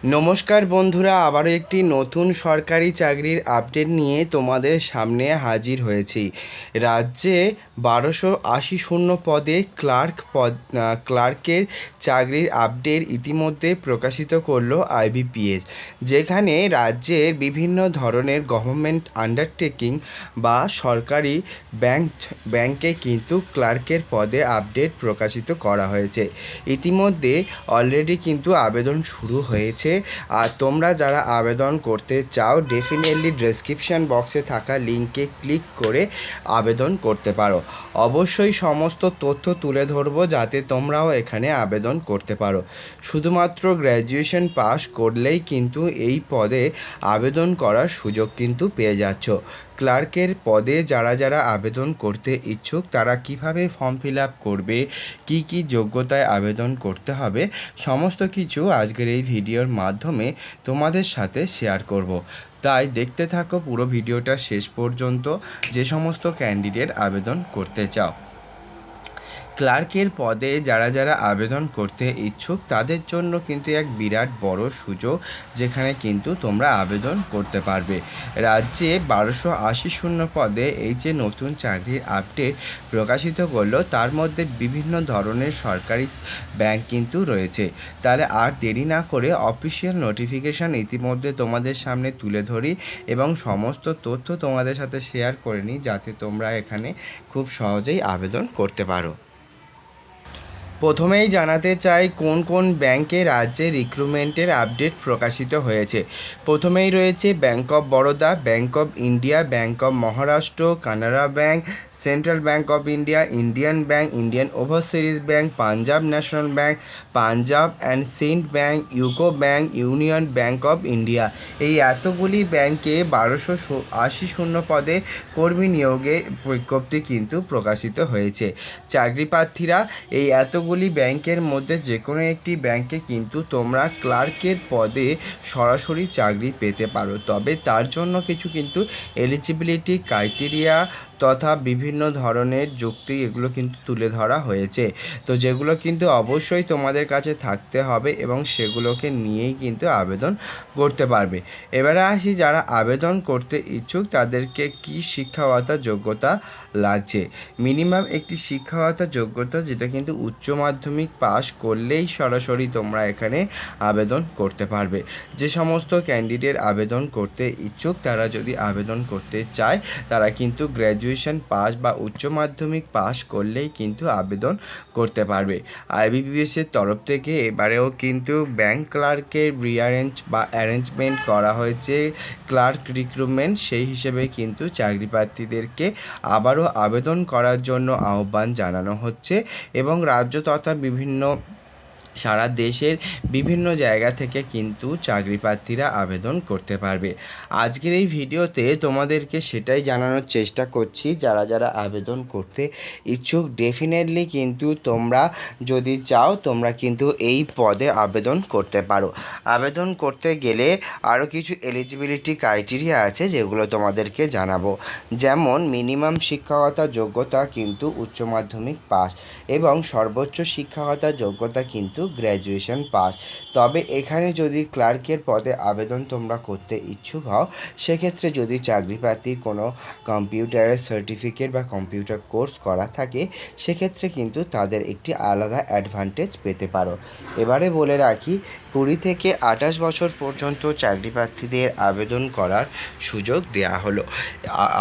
নমস্কার বন্ধুরা, আবারও একটি নতুন সরকারি চাকরির আপডেট নিয়ে তোমাদের সামনে হাজির হয়েছি। রাজ্যে 1280 পদে ক্লার্কের চাকরির আপডেট ইতিমধ্যে প্রকাশিত করলো আইবিপিএস, যেখানে রাজ্যের বিভিন্ন ধরনের গভর্নমেন্ট আন্ডারটেকিং বা সরকারি ব্যাংকে কিন্তু ক্লার্কের পদে আপডেট প্রকাশিত করা হয়েছে। ইতিমধ্যে অলরেডি কিন্তু আবেদন শুরু হয়েছে। আর তোমরা যারা আবেদন করতে চাও, ডেফিনেটলি ডেসক্রিপশান বক্সে থাকা লিঙ্কে ক্লিক করে আবেদন করতে পারো। অবশ্যই সমস্ত তথ্য তুলে ধরবো যাতে তোমরাও এখানে আবেদন করতে পারো। শুধুমাত্র গ্র্যাজুয়েশন পাস করলেই কিন্তু এই পদে আবেদন করার সুযোগ কিন্তু পেয়ে যাচ্ছ। ক্লার্কের পদে যারা যারা আবেদন করতে ইচ্ছুক তারা কিভাবে ফর্ম ফিল আপ করবে, কি কি যোগ্যতায় আবেদন করতে হবে, সমস্ত কিছু আজকের এই ভিডিওর মাধ্যমে তোমাদের সাথে শেয়ার করব। তাই দেখতে থাকো পুরো ভিডিওটা শেষ পর্যন্ত, যে সমস্ত ক্যান্ডিডেট আবেদন করতে চাও। ক্লার্কের পদে যারা যারা আবেদন করতে ইচ্ছুক তাদের জন্য কিন্তু এক বিরাট বড় সুযোগ, যেখানে কিন্তু তোমরা আবেদন করতে পারবে। রাজ্যে 1280 পদে এই যে নতুন চাকরির আপডেট প্রকাশিত করলো, তার মধ্যে বিভিন্ন ধরনের সরকারি ব্যাংক কিন্তু রয়েছে। তাহলে আর দেরি না করে অফিসিয়াল নোটিফিকেশান ইতিমধ্যে তোমাদের সামনে তুলে ধরি এবং সমস্ত তথ্য তোমাদের সাথে শেয়ার করে নিই, যাতে তোমরা এখানে খুব সহজেই আবেদন করতে পারো। প্রথমেই জানাতে চাই কোন কোন ব্যাংকে রাজ্যে রিক্রুটমেন্টের আপডেট প্রকাশিত হয়েছে। প্রথমেই রয়েছে bank of Baroda, bank of India, bank of Maharashtra, Canara bank, central bank of India, Indian bank, Indian overseas bank, Punjab national bank, Punjab and Sind bank, UCO bank, union bank of India. এই এতগুলি ব্যাংকে 1280 পদে কর্মী নিয়োগের বিজ্ঞপ্তি কিন্তু প্রকাশিত হয়েছে। চাকরি প্রার্থীরা এই এতগুলি ব্যাংকের মধ্যে যে কোনো একটি ব্যাংকে কিন্তু তোমরা ক্লার্কের পদে সরাসরি চাকরি পেতে পারো। তবে তার জন্য কিছু কিন্তু এলিজিবিলিটি ক্রাইটেরিয়া তথা বিভিন্ন ধরনের যুক্তি এগুলো কিন্তু তুলে ধরা হয়েছে। তো যেগুলো কিন্তু অবশ্যই তোমাদের কাছে থাকতে হবে এবং সেগুলোকে নিয়েই কিন্তু আবেদন করতে পারবে। এবারে আসি যারা আবেদন করতে ইচ্ছুক তাদেরকে কি শিক্ষাগত যোগ্যতা লাগছে। মিনিমাম একটি শিক্ষাগত যোগ্যতা, যেটা কিন্তু উচ্চ মাধ্যমিক পাস করলেই সরাসরি তোমরা এখানে আবেদন করতে পারবে। যে সমস্ত ক্যান্ডিডেট আবেদন করতে ইচ্ছুক তারা যদি আবেদন করতে চায় তারা কিন্তু গ্র্যাজুয়েশন পাস বা উচ্চ মাধ্যমিক পাস করলেই কিন্তু আবেদন করতে পারবে। আইবিপিএসের তরফ থেকে এবারেও কিন্তু ব্যাংক ক্লার্কের অ্যারেঞ্জমেন্ট করা হয়েছে ক্লার্ক রিক্রুটমেন্ট, সেই হিসেবে কিন্তু চাকরি প্রার্থীদেরকে আবারও আবেদন করার জন্য আহ্বান জানানো হচ্ছে এবং রাজ্য তথা সারা দেশের বিভিন্ন জায়গা থেকে কিন্তু চাকরি প্রার্থীরা আবেদন করতে পারবে। আজকের এই ভিডিওতে তোমাদেরকে সেটাই জানানোর চেষ্টা করছি, যারা যারা আবেদন করতে ইচ্ছুক ডেফিনেটলি কিন্তু তোমরা যদি চাও তোমরা কিন্তু এই পদে আবেদন করতে পারো। আবেদন করতে গেলে আরও কিছু এলিজিবিলিটি ক্রাইটেরিয়া আছে যেগুলো তোমাদেরকে জানাবো। যেমন মিনিমাম শিক্ষাগত যোগ্যতা কিন্তু উচ্চ মাধ্যমিক পাস এবং সর্বোচ্চ শিক্ষাগত যোগ্যতা কিন্তু গ্র্যাজুয়েশন পাস। তবে এখানে যদি ক্লার্কের পদে আবেদন তোমরা করতে ইচ্ছুক হও, সেক্ষেত্রে যদি চাকরি প্রার্থীর কোনো কম্পিউটারের সার্টিফিকেট বা কম্পিউটার কোর্স করা থাকে সেক্ষেত্রে কিন্তু তাদের একটি আলাদা অ্যাডভান্টেজ পেতে পারো। এবারে বলে রাখি 20 থেকে 28 বছর পর্যন্ত চাকরি প্রার্থীদের আবেদন করার সুযোগ দেওয়া হলো।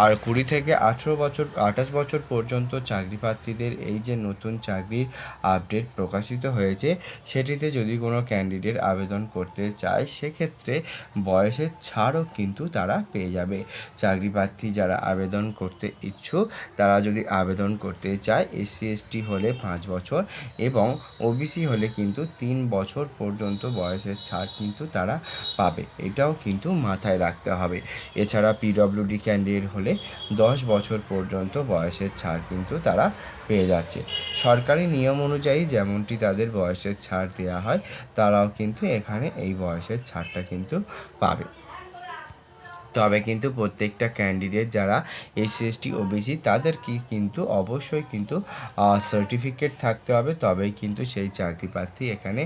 আর 20 থেকে 28 বছর পর্যন্ত চাকরি প্রার্থীদের এই যে নতুন চাকরির আপডেট প্রকাশিত হয়েছে সেটিতে যদি কোনো ক্যান্ডিডেট আবেদন করতে চায় সেক্ষেত্রে বয়সের ছাড়ও কিন্তু তারা পেয়ে যাবে। চাকরি প্রার্থী যারা আবেদন করতে ইচ্ছুক তারা যদি আবেদন করতে চায় SC ST হলে 5 বছর এবং OBC হলে কিন্তু 3 বছর পর্যন্ত বয়সের ছাড় কিন্তু তারা পাবে, এটাও কিন্তু মাথায় রাখতে হবে। এছাড়া PWD ক্যান্ডিডেট হলে 10 বছর পর্যন্ত বয়সের ছাড় কিন্তু তারা পেয়ে যাচ্ছে। সরকারি নিয়ম অনুযায়ী যেমনটি তাদের বয়সের ছাড় দেওয়া হয় তারাও কিন্তু এখানে এই বয়সের ছাড়টা কিন্তু পাবে। তবে কিন্তু প্রত্যেকটা ক্যান্ডিডেট যারা এসসি এসটি ওবিসি তাদেরকে কিন্তু অবশ্যই কিন্তু সার্টিফিকেট থাকতে হবে, তবেই কিন্তু সেই চাকরি প্রার্থী এখানে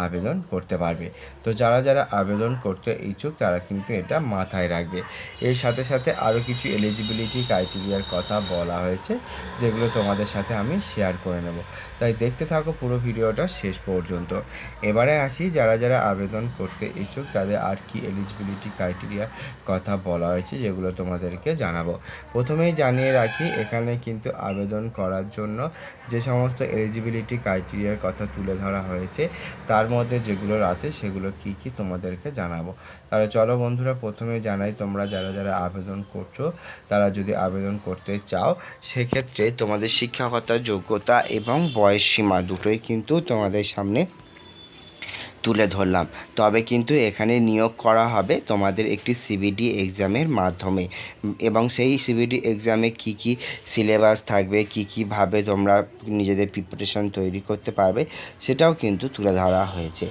আবেদন করতে পারবে। তো যারা যারা আবেদন করতে ইচ্ছুক তারা কিন্তু এটা মাথায় রাখবে। এর সাথে সাথে আরও কিছু এলিজিবিলিটি ক্রাইটেরিয়ার কথা বলা হয়েছে, যেগুলো তোমাদের সাথে আমি শেয়ার করে নেব। তাই দেখতে থাকো পুরো ভিডিওটা শেষ পর্যন্ত। এবারে আসি যারা যারা আবেদন করতে ইচ্ছুক তাদের আর কি এলিজিবিলিটি ক্রাইটেরিয়ার কথা বলা হয়েছে, যেগুলো তোমাদেরকে জানাবো। প্রথমেই জানিয়ে রাখি, এখানে কিন্তু আবেদন করার জন্য যে সমস্ত এলিজিবিলিটি ক্রাইটেরিয়ার কথা তুলে ধরা হয়েছে তার মধ্যে যেগুলো আছে সেগুলো কি কি তোমাদেরকে জানাবো। তাহলে চলো বন্ধুরা, প্রথমে জানাই তোমরা যারা যারা আবেদন করছো তারা যদি আবেদন করতে চাও সেক্ষেত্রে তোমাদের শিক্ষাগত যোগ্যতা এবং বয়স সীমা দুটোই কিন্তু তোমাদের সামনে তুলে ধরলাম। তবে কিন্তু এখানে নিয়োগ করা হবে তোমাদের একটি সিবিডি এক্সামের মাধ্যমে, এবং সেই সিবিডি এক্সামে কি কি সিলেবাস থাকবে, কীভাবে তোমরা নিজেদের প্রিপারেশন তৈরি করতে পারবে সেটাও কিন্তু তুলে ধরা হয়েছে।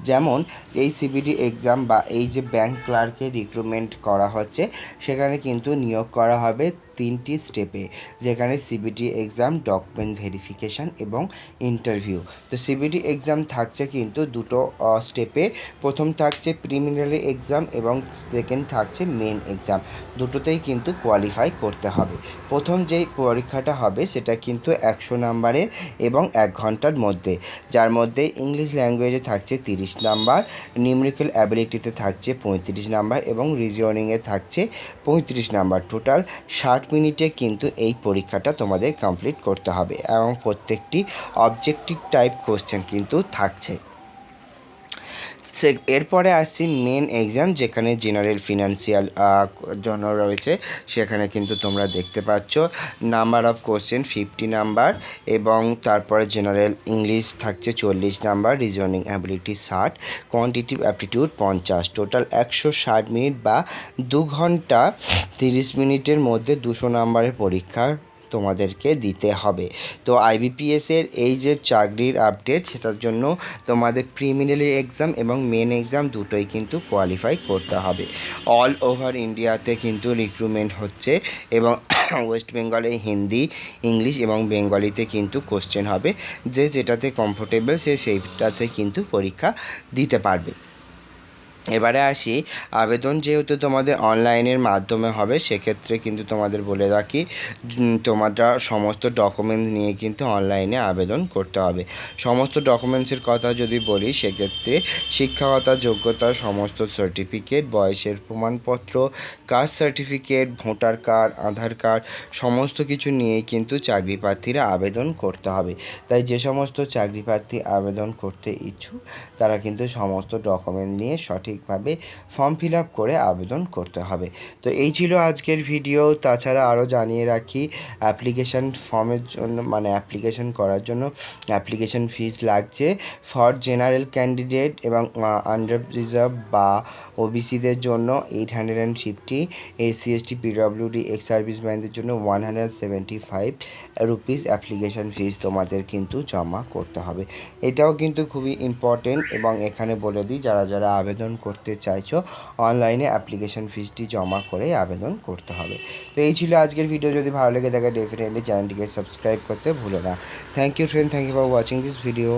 যেমন এই সিবিডি এক্সাম বা এই যে ব্যাংক ক্লার্কের রিক্রুটমেন্ট করা হচ্ছে সেখানে কিন্তু নিয়োগ করা হবে 3টি স্টেপে, যেখানে সিবিটি এক্সাম, ডকুমেন্ট ভেরিফিকেশান এবং ইন্টারভিউ। তো সিবিটি এক্সাম থাকছে কিন্তু দুটো স্টেপে, প্রথম থাকছে প্রিলিমিনারি এক্সাম এবং সেকেন্ড থাকছে মেন এক্সাম। দুটোতেই কিন্তু কোয়ালিফাই করতে হবে। প্রথম যেই পরীক্ষাটা হবে সেটা কিন্তু 100 নাম্বারের এবং 1 ঘন্টার মধ্যে, যার মধ্যে ইংলিশ ল্যাঙ্গুয়েজে থাকছে 30 নাম্বার, নিউমেরিক্যাল অ্যাবিলিটিতে থাকছে 35 নাম্বার এবং রিজনিংয়ে থাকছে 35 নাম্বার। টোটাল 60 মিনিটে কিন্তু এই পরীক্ষাটা তোমাদের কমপ্লিট করতে হবে এবং প্রত্যেকটি অবজেক্টিভ টাইপ কোশ্চেন কিন্তু থাকছে। এরপরে আসছি মেন এক্সাম, যেখানে জেনারেল ফিনান্সিয়াল জন্য রয়েছে। সেখানে কিন্তু তোমরা দেখতে পাচ্ছ নাম্বার অফ কোশ্চেন 50 নাম্বার এবং তারপরে জেনারেল ইংলিশ থাকছে 40 number, reasoning ability 60, quantitative aptitude 50। Total 160 minute বা 2 ঘন্টা 30 মিনিটের মধ্যে 200 নাম্বারের পরীক্ষা তোমাদেরকে দিতে হবে। তো আইবিপিএসের এই যে চাকরির আপডেট, সেটার জন্য তোমাদের প্রিলিমিনারি এক্সাম এবং মেন এক্সাম দুটোই কিন্তু কোয়ালিফাই করতে হবে। অল ওভার ইন্ডিয়াতে কিন্তু রিক্রুটমেন্ট হচ্ছে এবং ওয়েস্ট বেঙ্গলে হিন্দি, ইংলিশ এবং বেঙ্গলিতে কিন্তু কোশ্চেন হবে। যে যেটাতে কমফোর্টেবল সে সেইটাতে কিন্তু পরীক্ষা দিতে পারবে। এবারে আসি, আবেদন যেহেতু তোমাদের অনলাইনের মাধ্যমে হবে সেক্ষেত্রে কিন্তু তোমাদের বলে রাখি তোমরা সমস্ত ডকুমেন্টস নিয়ে কিন্তু অনলাইনে আবেদন করতে হবে। সমস্ত ডকুমেন্টসের কথা যদি বলি সেক্ষেত্রে শিক্ষাগত যোগ্যতার সমস্ত সার্টিফিকেট, বয়সের প্রমাণপত্র, কাস্ট সার্টিফিকেট, ভোটার কার্ড, আধার কার্ড সমস্ত কিছু নিয়ে কিন্তু চাকরি প্রার্থীরা আবেদন করতে হবে। তাই যে সমস্ত চাকরি প্রার্থী আবেদন করতে ইচ্ছুক তারা কিন্তু সমস্ত ডকুমেন্ট নিয়ে সঠিকভাবে ফর্ম ফিল আপ করে আবেদন করতে হবে। তো এই ছিল আজকের ভিডিও। তাছাড়া আরও জানিয়ে রাখি, অ্যাপ্লিকেশান ফর্মের জন্য মানে অ্যাপ্লিকেশন করার জন্য অ্যাপ্লিকেশন ফিস লাগছে ফর জেনারেল ক্যান্ডিডেট এবং আন্ডার রিজার্ভ বা ওবিসিদের জন্য 850, এসসি এসটি পিডব্লিউডি এক্স সার্ভিসম্যানদের জন্য 175 রুপিস অ্যাপ্লিকেশন ফিস তোমাদের কিন্তু জমা করতে হবে। এটাও কিন্তু খুবই ইম্পর্টেন্ট এবং এখানে বলে দিই যারা যারা আবেদন করতে চাইছো অনলাইনে অ্যাপ্লিকেশন ফিসটি জমা করে আবেদন করতে হবে। তো এই ছিল আজকের ভিডিও। যদি ভালো লেগে থাকে ডেফিনেটলি চ্যানেলটিকে সাবস্ক্রাইব করতে ভুলো না। Thank you friend, thank you for watching this video.